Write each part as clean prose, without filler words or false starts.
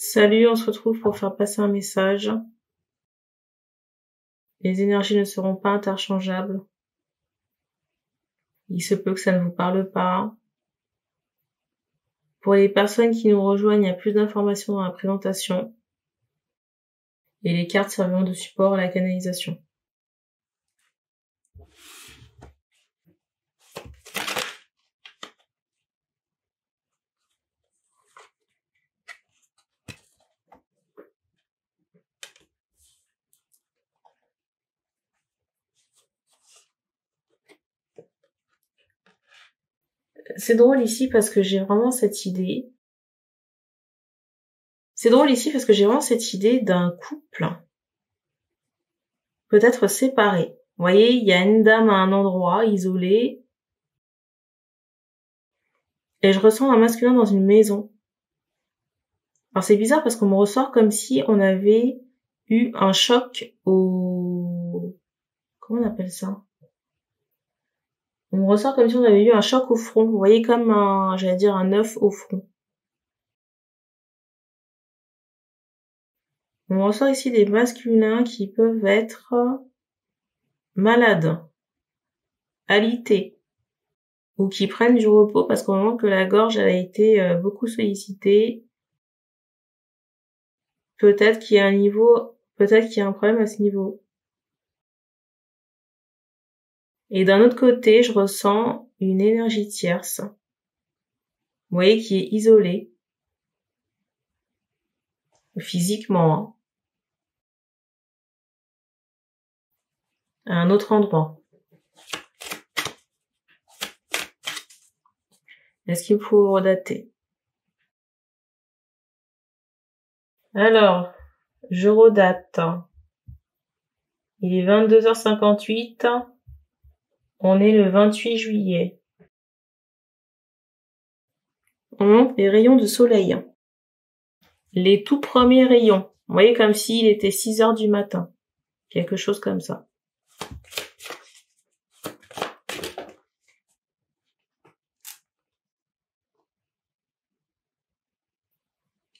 Salut, on se retrouve pour faire passer un message. Les énergies ne seront pas interchangeables. Il se peut que ça ne vous parle pas. Pour les personnes qui nous rejoignent, il y a plus d'informations dans la présentation. Et les cartes serviront de support à la canalisation. C'est drôle ici parce que j'ai vraiment cette idée. D'un couple. Peut-être séparé. Vous voyez, il y a une dame à un endroit, isolée. Et je ressens un masculin dans une maison. Alors c'est bizarre parce qu'on me ressort comme si on avait eu un choc au... Comment on appelle ça? On me ressort comme si on avait eu un choc au front. Vous voyez, comme un œuf au front. On me ressort ici des masculins qui peuvent être malades, alités, ou qui prennent du repos parce qu'au moment que la gorge elle a été beaucoup sollicitée, peut-être qu'il y a un problème à ce niveau. Et d'un autre côté, je ressens une énergie tierce. Vous voyez, qui est isolée. Physiquement, à un autre endroit. Est-ce qu'il faut redater? Alors, je redate. Il est 22h58. On est le 28 juillet. On monte les rayons de soleil. Les tout premiers rayons. Vous voyez, comme s'il était 6h du matin. Quelque chose comme ça.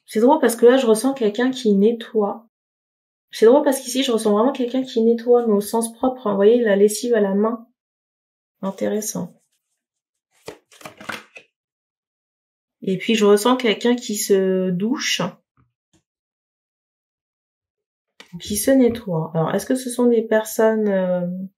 C'est drôle parce que là, je ressens quelqu'un qui nettoie. C'est drôle parce qu'ici, je ressens vraiment quelqu'un qui nettoie, mais au sens propre. Vous voyez, la lessive à la main. Intéressant. Et puis, je ressens quelqu'un qui se douche. Qui se nettoie. Alors, est-ce que ce sont des personnes...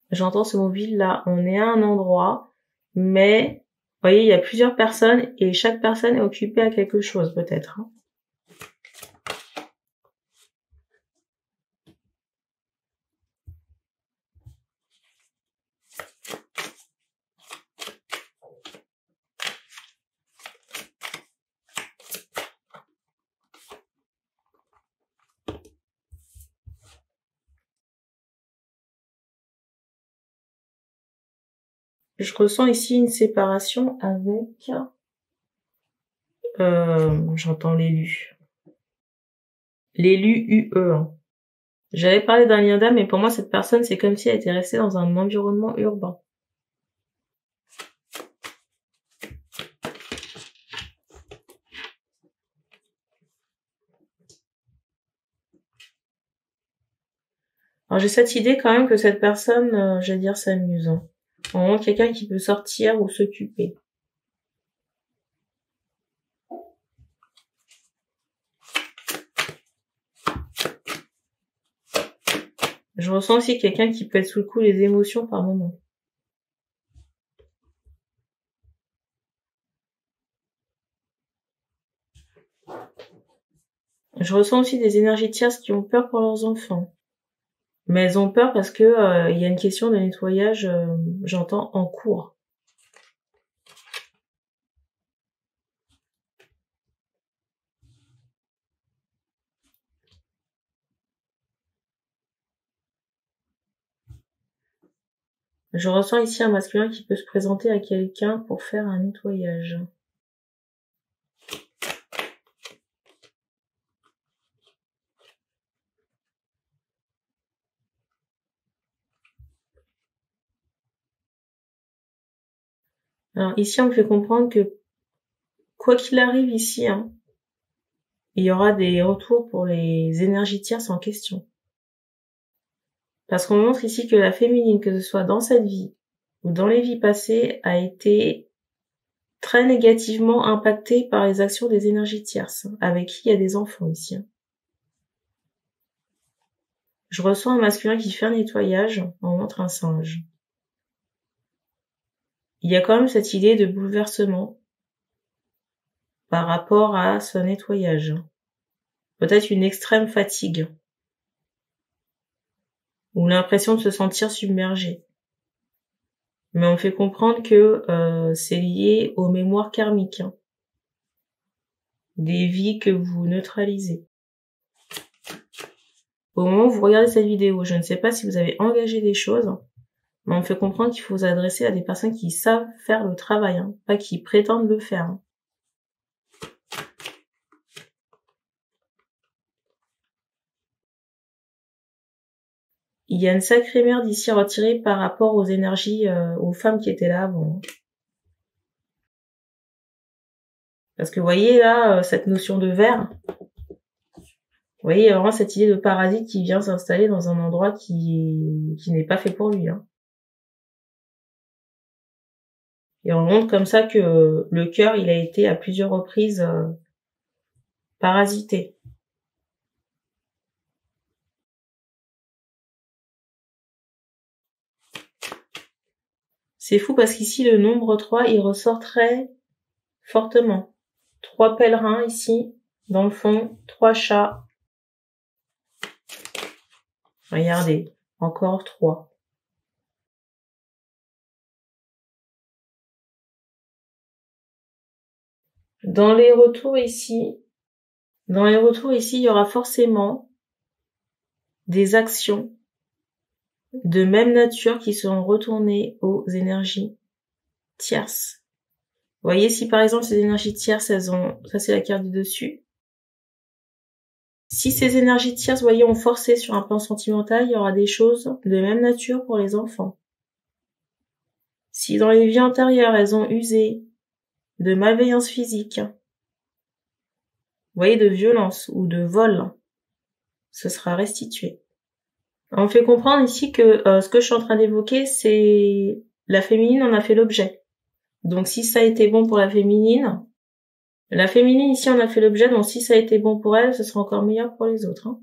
J'entends ce mot ville là. On est à un endroit, mais... Vous voyez, il y a plusieurs personnes et chaque personne est occupée à quelque chose, peut-être. Je ressens ici une séparation avec... j'entends l'élu. L'élu UE. J'avais parlé d'un lien d'âme, mais pour moi, cette personne, c'est comme si elle était restée dans un environnement urbain. Alors, j'ai cette idée quand même que cette personne, s'amuse. En moins, quelqu'un qui peut sortir ou s'occuper. Je ressens aussi quelqu'un qui peut être sous le coup des émotions par moment. Je ressens aussi des énergies tierces qui ont peur pour leurs enfants. Mais elles ont peur parce que y a une question de nettoyage, j'entends, en cours. Je ressens ici un masculin qui peut se présenter à quelqu'un pour faire un nettoyage. Alors ici, on me fait comprendre que quoi qu'il arrive ici, hein, il y aura des retours pour les énergies tierces en question. Parce qu'on montre ici que la féminine, que ce soit dans cette vie ou dans les vies passées, a été très négativement impactée par les actions des énergies tierces, avec qui il y a des enfants ici. Je ressens un masculin qui fait un nettoyage, on montre un singe. Il y a quand même cette idée de bouleversement par rapport à ce nettoyage. Peut-être une extrême fatigue ou l'impression de se sentir submergé. Mais on fait comprendre que c'est lié aux mémoires karmiques, hein, des vies que vous neutralisez. Au moment où vous regardez cette vidéo, je ne sais pas si vous avez engagé des choses, mais on fait comprendre qu'il faut vous adresser à des personnes qui savent faire le travail, hein, pas qui prétendent le faire. Hein. Il y a une sacrée merde ici retirée par rapport aux énergies, aux femmes qui étaient là avant. Parce que vous voyez là, cette notion de verre, vous voyez, il y a vraiment cette idée de parasite qui vient s'installer dans un endroit qui n'est pas fait pour lui. Hein. Et on montre comme ça que le cœur, il a été à plusieurs reprises parasité. C'est fou parce qu'ici, le nombre 3, il ressort très fortement. 3 pèlerins ici, dans le fond, 3 chats. Regardez, encore 3. Dans les retours ici, il y aura forcément des actions de même nature qui seront retournées aux énergies tierces. Vous voyez, si par exemple ces énergies tierces, ça c'est la carte du dessus. Si ces énergies tierces, vous voyez, ont forcé sur un plan sentimental, il y aura des choses de même nature pour les enfants. Si dans les vies antérieures, elles ont usé de malveillance physique, vous voyez, de violence ou de vol, ce sera restitué. On fait comprendre ici que ce que je suis en train d'évoquer, c'est la féminine en a fait l'objet. Donc si ça a été bon pour la féminine ici en a fait l'objet, donc si ça a été bon pour elle, ce sera encore meilleur pour les autres. Hein.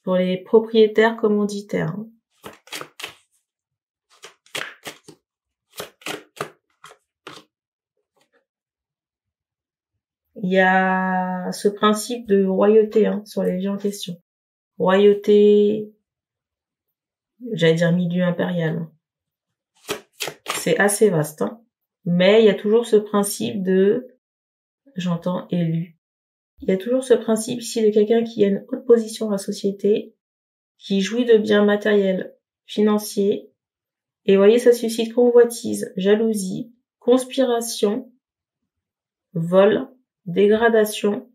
Pour les propriétaires commanditaires. Hein. Il y a ce principe de royauté sur les vies en question. Royauté, j'allais dire milieu impérial. C'est assez vaste, hein. Mais il y a toujours ce principe de, j'entends élu. Il y a toujours ce principe ici de quelqu'un qui a une haute position dans la société, qui jouit de biens matériels, financiers, et vous voyez, ça suscite convoitise, jalousie, conspiration, vol, dégradation,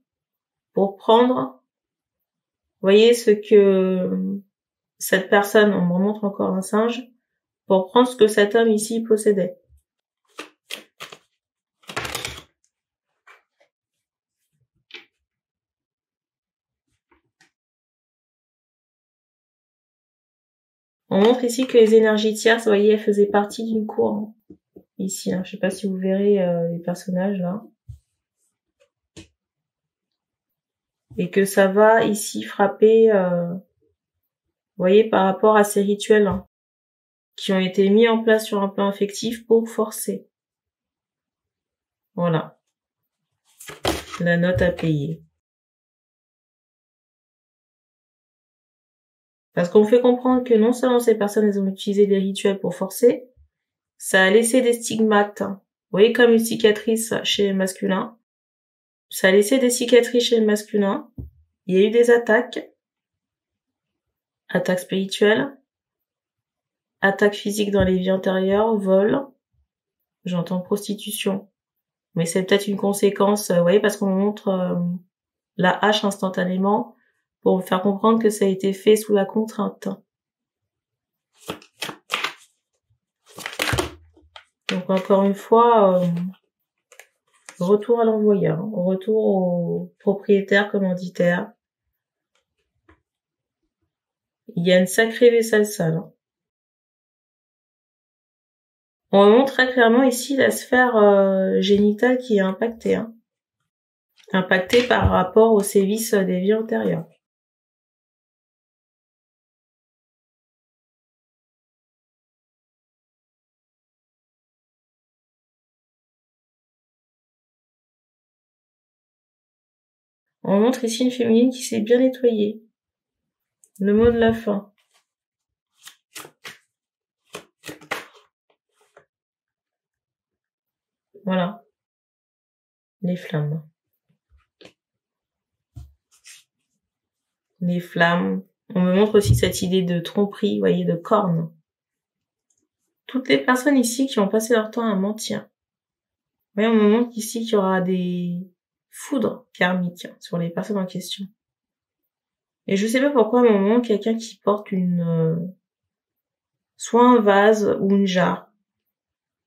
pour prendre, vous voyez, ce que cette personne, on me montre encore un singe, pour prendre ce que cet homme ici possédait. On montre ici que les énergies tierces, vous voyez, elles faisaient partie d'une cour. Ici, je sais pas si vous verrez les personnages là. Et que ça va ici frapper, vous voyez, par rapport à ces rituels qui ont été mis en place sur un plan affectif pour forcer. Voilà. La note à payer. Parce qu'on fait comprendre que non seulement ces personnes, elles ont utilisé des rituels pour forcer, ça a laissé des stigmates. Vous voyez, comme une cicatrice chez les masculins. Ça a laissé des cicatrices chez les masculins. Il y a eu des attaques. Attaques spirituelles. Attaques physiques dans les vies antérieures. Vol. J'entends prostitution. Mais c'est peut-être une conséquence, vous voyez, parce qu'on montre la hache instantanément pour faire comprendre que ça a été fait sous la contrainte. Donc encore une fois, Retour à l'envoyeur, retour au propriétaire commanditaire. Il y a une sacrée vaisselle sale. On montre très clairement ici la sphère génitale qui est impactée. Impactée par rapport aux sévices des vies antérieures. On montre ici une féminine qui s'est bien nettoyée. Le mot de la fin. Voilà. Les flammes. Les flammes. On me montre aussi cette idée de tromperie, vous voyez, de corne. Toutes les personnes ici qui ont passé leur temps à mentir. Vous voyez, on me montre ici qu'il y aura des foudres karmiques sur les personnes en question. Et je sais pas pourquoi, à un moment, quelqu'un qui porte soit un vase ou une jarre.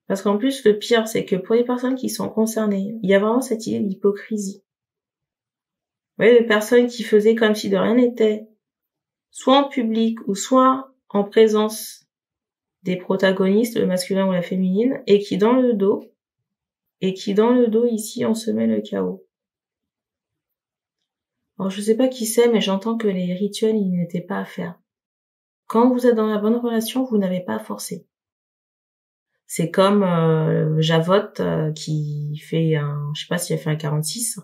Parce qu'en plus, le pire, c'est que pour les personnes qui sont concernées, il y a vraiment cette idée d'hypocrisie. Vous voyez, les personnes qui faisaient comme si de rien n'était, soit en public ou soit en présence des protagonistes, le masculin ou la féminine, et qui dans le dos ici, on se met le chaos. Alors je sais pas qui c'est, mais j'entends que les rituels, ils n'étaient pas à faire. Quand vous êtes dans la bonne relation, vous n'avez pas à forcer. C'est comme Javotte qui fait je sais pas si elle fait un 46,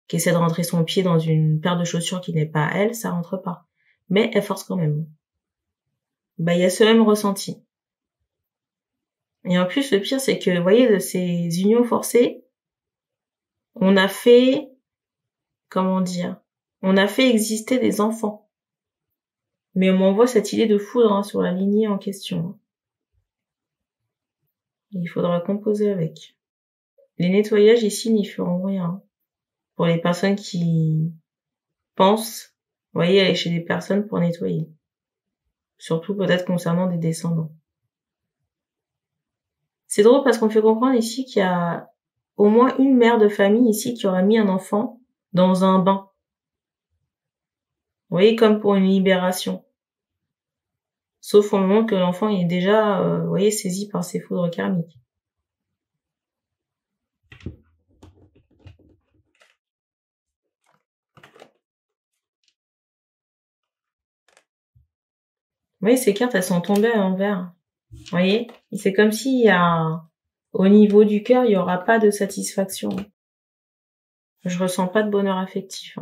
qui essaie de rentrer son pied dans une paire de chaussures qui n'est pas à elle, ça rentre pas. Mais elle force quand même. Il y a ce même ressenti. Et en plus, le pire, c'est que, vous voyez, de ces unions forcées, on a fait, comment dire, on a fait exister des enfants. Mais on m'envoie cette idée de foudre sur la lignée en question. Il faudra composer avec. Les nettoyages ici n'y feront rien. Pour les personnes qui pensent, vous voyez, aller chez des personnes pour nettoyer. Surtout peut-être concernant des descendants. C'est drôle parce qu'on fait comprendre ici qu'il y a au moins une mère de famille ici qui aura mis un enfant dans un bain. Vous voyez, comme pour une libération. Sauf au moment que l'enfant est déjà, vous voyez, saisi par ces foudres karmiques. Vous voyez, ces cartes, elles sont tombées à l'envers. Vous voyez, c'est comme s'il y a, au niveau du cœur, il y aura pas de satisfaction. Je ressens pas de bonheur affectif.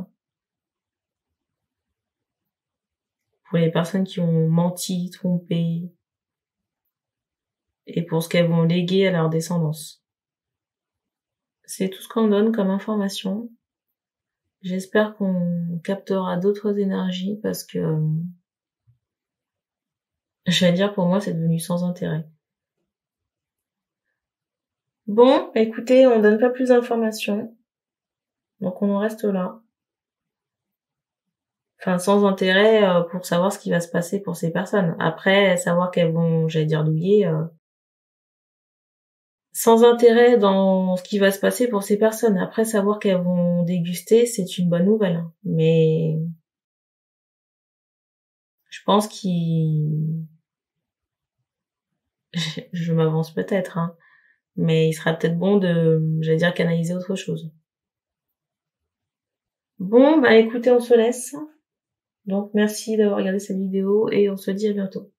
Pour les personnes qui ont menti, trompé, et pour ce qu'elles vont léguer à leur descendance. C'est tout ce qu'on donne comme information. J'espère qu'on captera d'autres énergies parce que, j'allais dire, pour moi, c'est devenu sans intérêt. Bon, écoutez, on donne pas plus d'informations. Donc on en reste là. Enfin, sans intérêt pour savoir ce qui va se passer pour ces personnes. Après, savoir qu'elles vont, j'allais dire, douiller. Sans intérêt dans ce qui va se passer pour ces personnes. Après, savoir qu'elles vont déguster, c'est une bonne nouvelle. Mais je pense je m'avance peut-être, mais il sera peut-être bon de, j'allais dire, canaliser autre chose. Bon, écoutez, on se laisse. Donc merci d'avoir regardé cette vidéo et on se dit à bientôt.